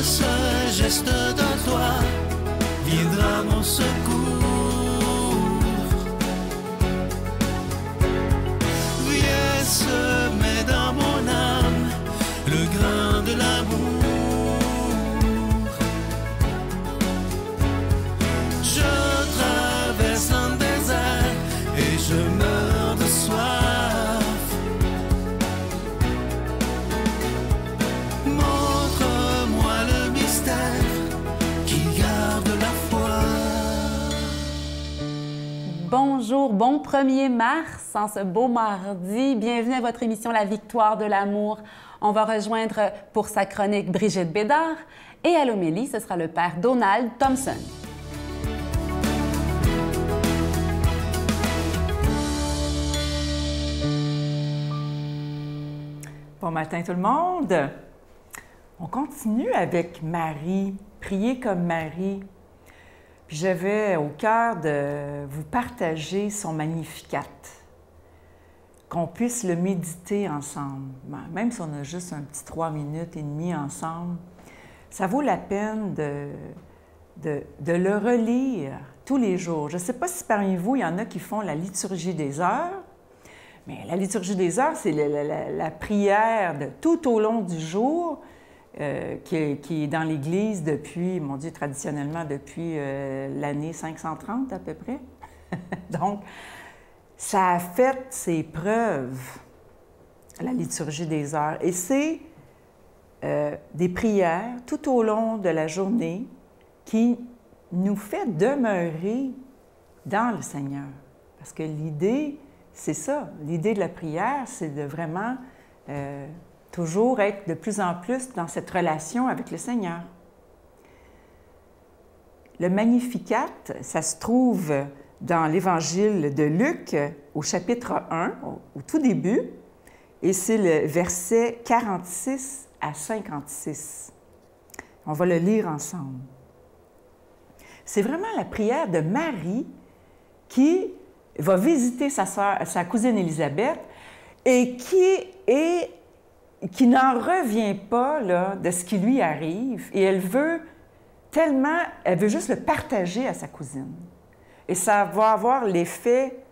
ce geste de toi viendra mon secours. Viens semer dans mon âme le grain de l'amour. Je traverse un désert et je meurs de soif. Montre-moi le mystère qui garde la foi. Bonjour, bon 1er mars, en ce beau mardi. Bienvenue à votre émission La Victoire de l'amour. On va rejoindre pour sa chronique Brigitte Bédard et à l'homélie, ce sera le père Donald Thompson. Bon matin tout le monde! On continue avec Marie, prier comme Marie. Puis j'avais au cœur de vous partager son Magnificat, qu'on puisse le méditer ensemble. Même si on a juste un petit 3 minutes et demie ensemble, ça vaut la peine de le relire tous les jours. Je ne sais pas si parmi vous, il y en a qui font la liturgie des heures, mais la liturgie des heures, c'est la prière de tout au long du jour qui est dans l'Église depuis, mon Dieu, traditionnellement depuis l'année 530 à peu près. Donc, ça a fait ses preuves, la liturgie des heures. Et c'est des prières tout au long de la journée qui nous fait demeurer dans le Seigneur. Parce que l'idée, c'est ça. L'idée de la prière, c'est de vraiment toujours être de plus en plus dans cette relation avec le Seigneur. Le Magnificat, ça se trouve dans l'Évangile de Luc, au chapitre 1, au tout début, et c'est le verset 46 à 56. On va le lire ensemble. C'est vraiment la prière de Marie qui va visiter sa cousine Élisabeth et qui n'en revient pas là, de ce qui lui arrive, et elle veut juste le partager à sa cousine. Et ça va avoir l'effet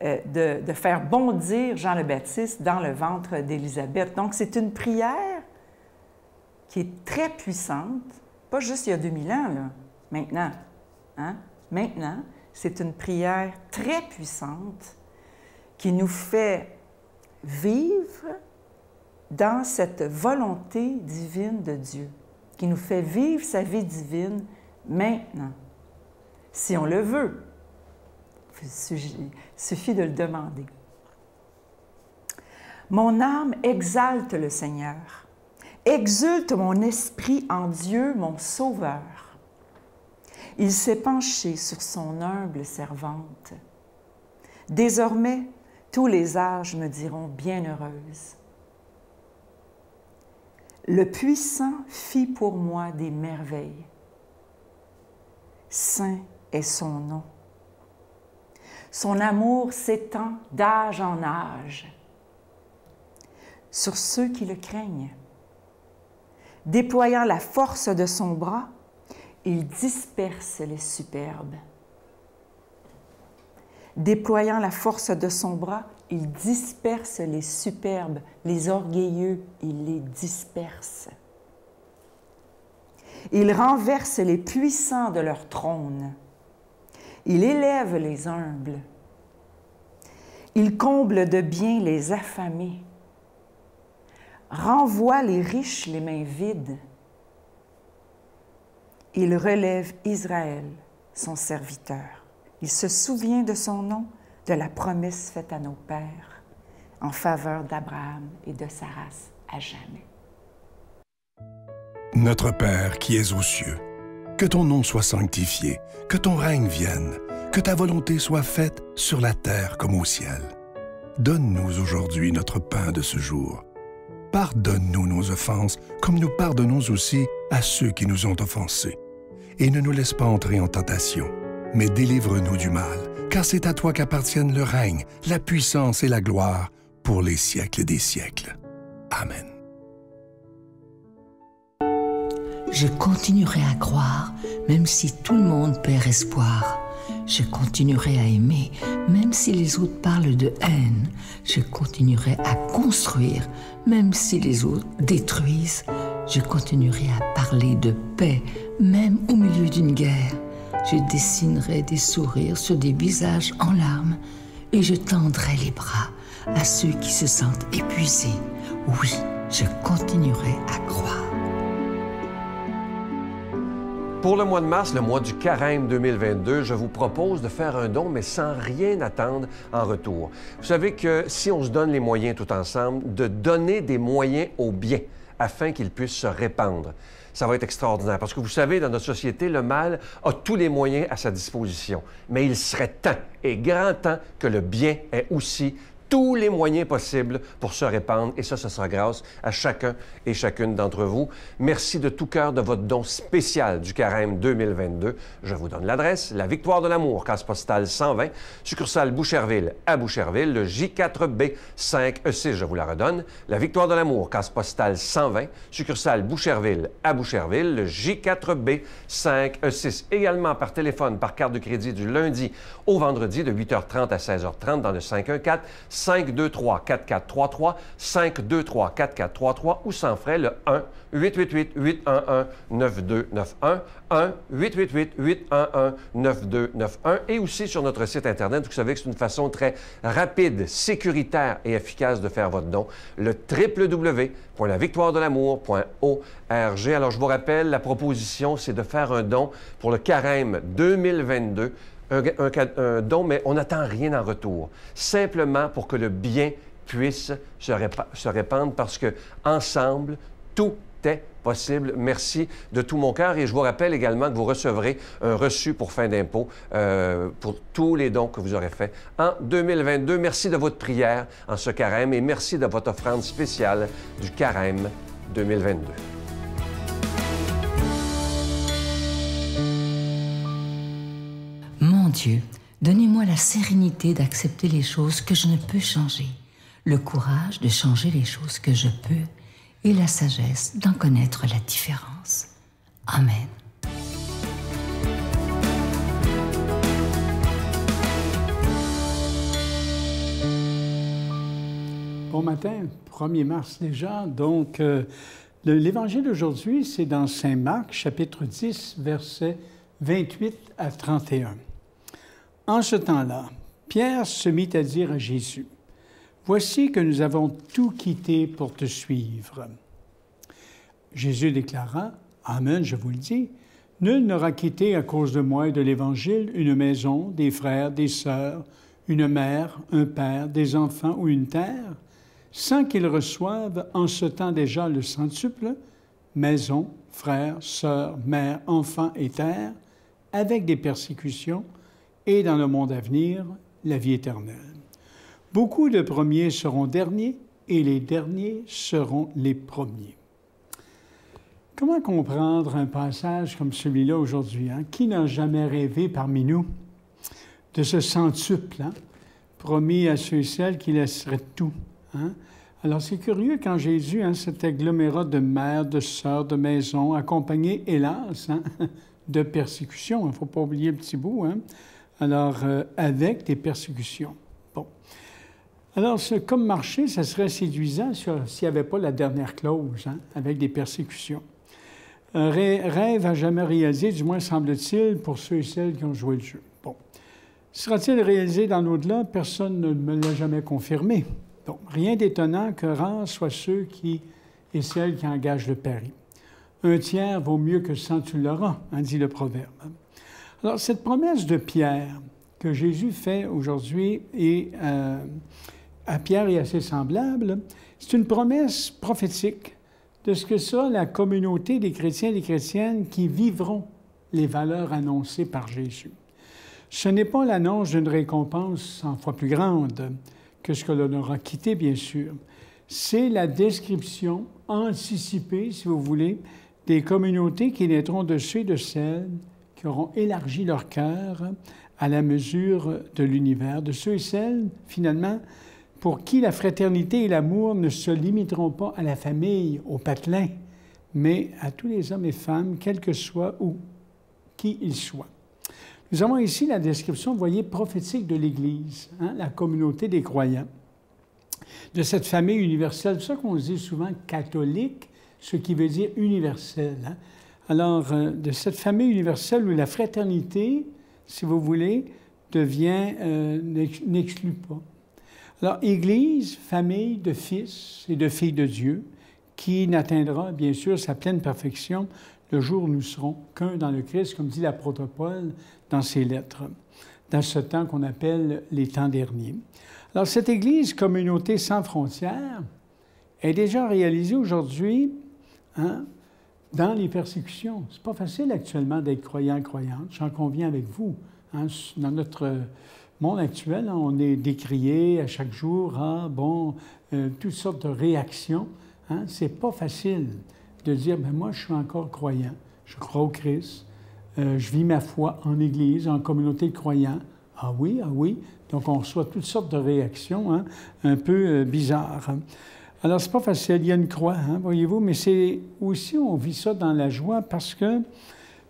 de faire bondir Jean le Baptiste dans le ventre d'Élisabeth. Donc, c'est une prière qui est très puissante, pas juste il y a 2000 ans, là, maintenant. Hein? Maintenant, c'est une prière très puissante qui nous fait vivre dans cette volonté divine de Dieu, qui nous fait vivre sa vie divine maintenant, si on le veut. Il suffit de le demander. Mon âme exalte le Seigneur. Exulte mon esprit en Dieu, mon Sauveur. Il s'est penché sur son humble servante. Désormais, tous les âges me diront bienheureuse. Le Puissant fit pour moi des merveilles. Saint est son nom. Son amour s'étend d'âge en âge sur ceux qui le craignent. Déployant la force de son bras, il disperse les superbes. Déployant la force de son bras, il disperse les superbes, les orgueilleux, il les disperse. Il renverse les puissants de leur trône. Il élève les humbles. Il comble de bien les affamés. Renvoie les riches les mains vides. Il relève Israël, son serviteur. Il se souvient de son nom, de la promesse faite à nos pères, en faveur d'Abraham et de sa race à jamais. Notre Père qui es aux cieux, que ton nom soit sanctifié, que ton règne vienne, que ta volonté soit faite sur la terre comme au ciel. Donne-nous aujourd'hui notre pain de ce jour. Pardonne-nous nos offenses, comme nous pardonnons aussi à ceux qui nous ont offensés. Et ne nous laisse pas entrer en tentation, mais délivre-nous du mal, car c'est à toi qu'appartiennent le règne, la puissance et la gloire pour les siècles des siècles. Amen. Je continuerai à croire, même si tout le monde perd espoir. Je continuerai à aimer, même si les autres parlent de haine. Je continuerai à construire, même si les autres détruisent. Je continuerai à parler de paix, même au milieu d'une guerre. Je dessinerai des sourires sur des visages en larmes et je tendrai les bras à ceux qui se sentent épuisés. Oui, je continuerai à croire. Pour le mois de mars, le mois du Carême 2022, je vous propose de faire un don, mais sans rien attendre en retour. Vous savez que si on se donne les moyens tout ensemble, de donner des moyens au bien afin qu'ils puissent se répandre, ça va être extraordinaire. Parce que vous savez, dans notre société, le mal a tous les moyens à sa disposition. Mais il serait temps et grand temps que le bien ait aussi tous les moyens possibles pour se répandre. Et ça sera grâce à chacun et chacune d'entre vous. Merci de tout cœur de votre don spécial du Carême 2022. Je vous donne l'adresse, la Victoire de l'Amour, case postale 120, succursale Boucherville à Boucherville, le J4B 5E6, je vous la redonne. La Victoire de l'Amour, case postale 120, succursale Boucherville à Boucherville, le J4B 5E6. Également par téléphone, par carte de crédit du lundi au vendredi de 8h30 à 16h30 dans le 514-523-4433, 523-4433 ou sans frais le 1-888-811-9291, 1-888-811-9291 et aussi sur notre site Internet. Vous savez que c'est une façon très rapide, sécuritaire et efficace de faire votre don, le www.lavictoiredelamour.org. Alors, je vous rappelle, la proposition, c'est de faire un don pour le Carême 2022. Un don, mais on n'attend rien en retour. Simplement pour que le bien puisse se répandre parce que ensemble, tout est possible. Merci de tout mon cœur. Et je vous rappelle également que vous recevrez un reçu pour fin d'impôt pour tous les dons que vous aurez faits en 2022. Merci de votre prière en ce carême et merci de votre offrande spéciale du Carême 2022. Mon Dieu, donnez-moi la sérénité d'accepter les choses que je ne peux changer, le courage de changer les choses que je peux et la sagesse d'en connaître la différence. Amen. Bon matin, 1er mars déjà. Donc, l'Évangile d'aujourd'hui, c'est dans Saint Marc, chapitre 10, versets 28 à 31. En ce temps-là, Pierre se mit à dire à Jésus, « Voici que nous avons tout quitté pour te suivre. » Jésus déclara, « Amen, je vous le dis, nul n'aura quitté à cause de moi et de l'Évangile une maison, des frères, des sœurs, une mère, un père, des enfants ou une terre, sans qu'il reçoive en ce temps déjà le centuple, maison, frères, sœurs, mère, enfants et terre, avec des persécutions, et dans le monde à venir, la vie éternelle. Beaucoup de premiers seront derniers, et les derniers seront les premiers. » Comment comprendre un passage comme celui-là aujourd'hui? Hein? Qui n'a jamais rêvé parmi nous de ce centuple, hein? Promis à ceux et celles qui laisseraient tout? Hein? Alors, c'est curieux quand Jésus, hein, cet agglomérat de mères, de sœurs, de maisons, accompagné, hélas, hein, de persécutions. Il ne faut pas oublier le petit bout. Hein? Alors, avec des persécutions. Bon. Alors, comme marché, ça serait séduisant s'il n'y avait pas la dernière clause, hein, avec des persécutions. Un rêve à jamais réalisé, du moins semble-t-il, pour ceux et celles qui ont joué le jeu. Bon. Sera-t-il réalisé dans l'au-delà? Personne ne me l'a jamais confirmé. Donc, rien d'étonnant que rares soient ceux qui et celles qui engagent le pari. Un tiers vaut mieux que 100 tu l'auras, hein, dit le proverbe. Alors, cette promesse de Pierre que Jésus fait aujourd'hui et à Pierre est assez semblable, c'est une promesse prophétique de ce que sera la communauté des chrétiens et des chrétiennes qui vivront les valeurs annoncées par Jésus. Ce n'est pas l'annonce d'une récompense 100 fois plus grande que ce que l'on aura quitté, bien sûr. C'est la description anticipée, si vous voulez, des communautés qui naîtront de ceux et de celles qui auront élargi leur cœur à la mesure de l'univers, de ceux et celles, finalement, pour qui la fraternité et l'amour ne se limiteront pas à la famille, au patelin, mais à tous les hommes et femmes, quel que soit ou qui ils soient. Nous avons ici la description, vous voyez, prophétique de l'Église, hein, la communauté des croyants, de cette famille universelle. C'est ça qu'on dit souvent catholique, ce qui veut dire universel. Hein. Alors, de cette famille universelle où la fraternité, si vous voulez, n'exclut pas. Alors, Église, famille de fils et de filles de Dieu, qui n'atteindra, bien sûr, sa pleine perfection le jour où nous serons qu'un dans le Christ, comme dit l'apôtre Paul dans ses lettres, dans ce temps qu'on appelle les temps derniers. Alors, cette Église, communauté sans frontières, est déjà réalisée aujourd'hui, hein, dans les persécutions. C'est pas facile actuellement d'être croyant, croyante, j'en conviens avec vous. Hein, dans notre monde actuel, hein, on est décrié à chaque jour, toutes sortes de réactions. Hein, c'est pas facile de dire, ben moi, je suis encore croyant, je crois au Christ, je vis ma foi en Église, en communauté de croyants. Ah oui, ah oui. Donc, on reçoit toutes sortes de réactions, hein, un peu bizarres. Hein. Alors, c'est pas facile, il y a une croix, hein, voyez-vous, mais c'est aussi, on vit ça dans la joie parce que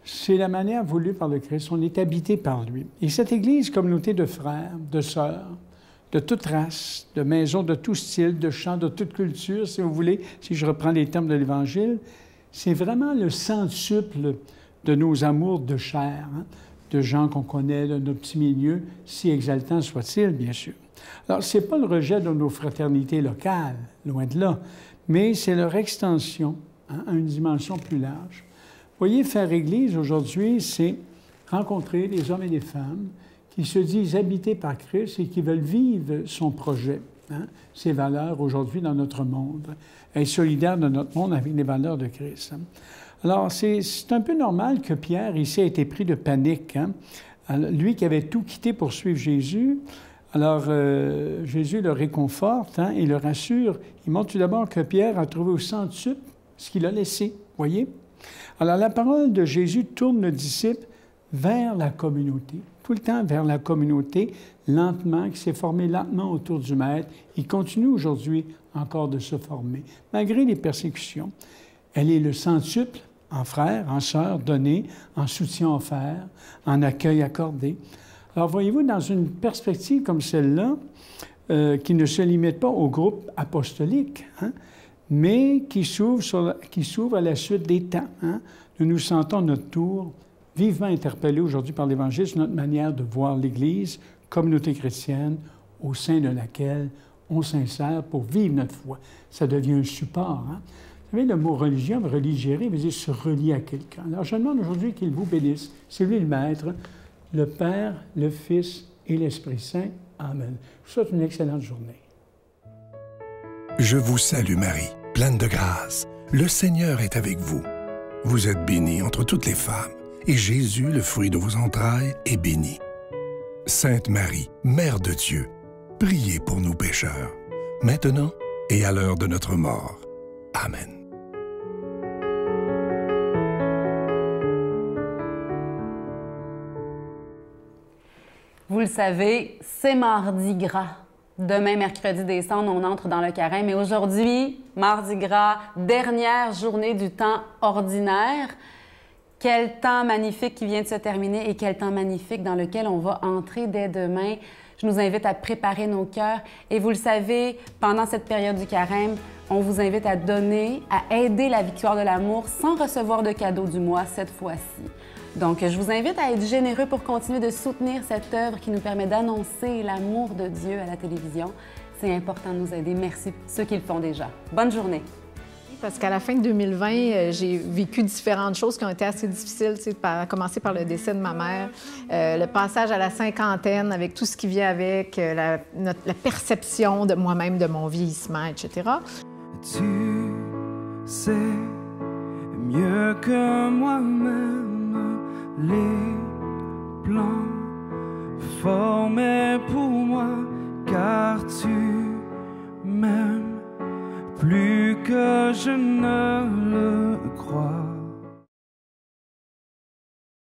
c'est la manière voulue par le Christ, on est habité par lui. Et cette Église, communauté de frères, de sœurs, de toute race, de maisons de tout style, de chants, de toute culture, si vous voulez, si je reprends les termes de l'Évangile, c'est vraiment le centuple de nos amours de chair, hein, de gens qu'on connaît, de nos petits milieux, si exaltants soit-il, bien sûr. Alors, ce n'est pas le rejet de nos fraternités locales, loin de là, mais c'est leur extension, hein, à une dimension plus large. Vous voyez, faire Église aujourd'hui, c'est rencontrer des hommes et des femmes qui se disent habités par Christ et qui veulent vivre son projet, hein, ses valeurs aujourd'hui dans notre monde, être solidaires de notre monde avec les valeurs de Christ. Hein. Alors, c'est un peu normal que Pierre, ici, a été pris de panique. Hein. Alors, lui qui avait tout quitté pour suivre Jésus, alors Jésus le réconforte, hein, et le rassure. Il montre tout d'abord que Pierre a trouvé au centuple ce qu'il a laissé, voyez? Alors, la parole de Jésus tourne le disciple vers la communauté, tout le temps vers la communauté, lentement, qui s'est formée lentement autour du Maître. Il continue aujourd'hui encore de se former, malgré les persécutions. Elle est le centuple en frères, en sœurs donnés, en soutien offert, en accueil accordé. Alors, voyez-vous, dans une perspective comme celle-là, qui ne se limite pas au groupe apostolique, hein, mais qui s'ouvre à la suite des temps. Hein, nous nous sentons notre tour vivement interpellés aujourd'hui par l'Évangile sur notre manière de voir l'Église, communauté chrétienne, au sein de laquelle on s'insère pour vivre notre foi. Ça devient un support. Hein. Vous savez, le mot religion, religérer, veut dire se relier à quelqu'un. Alors, je demande aujourd'hui qu'il vous bénisse. C'est lui le Maître, le Père, le Fils et l'Esprit Saint. Amen. Je vous souhaite une excellente journée. Je vous salue Marie, pleine de grâce. Le Seigneur est avec vous. Vous êtes bénie entre toutes les femmes, et Jésus, le fruit de vos entrailles, est béni. Sainte Marie, Mère de Dieu, priez pour nous pécheurs, maintenant et à l'heure de notre mort. Amen. Vous le savez, c'est Mardi Gras. Demain, mercredi des Cendres, on entre dans le carême. Mais aujourd'hui, Mardi Gras, dernière journée du temps ordinaire. Quel temps magnifique qui vient de se terminer et quel temps magnifique dans lequel on va entrer dès demain. Je nous invite à préparer nos cœurs. Et vous le savez, pendant cette période du carême, on vous invite à donner, à aider la victoire de l'amour sans recevoir de cadeau du mois cette fois-ci. Donc, je vous invite à être généreux pour continuer de soutenir cette œuvre qui nous permet d'annoncer l'amour de Dieu à la télévision. C'est important de nous aider. Merci ceux qui le font déjà. Bonne journée. Parce qu'à la fin de 2020, j'ai vécu différentes choses qui ont été assez difficiles, à commencer par le décès de ma mère, le passage à la cinquantaine avec tout ce qui vient avec, la perception de moi-même, de mon vieillissement, etc. Tu sais mieux que moi-même les plans formés pour moi, car tu m'aimes plus que je ne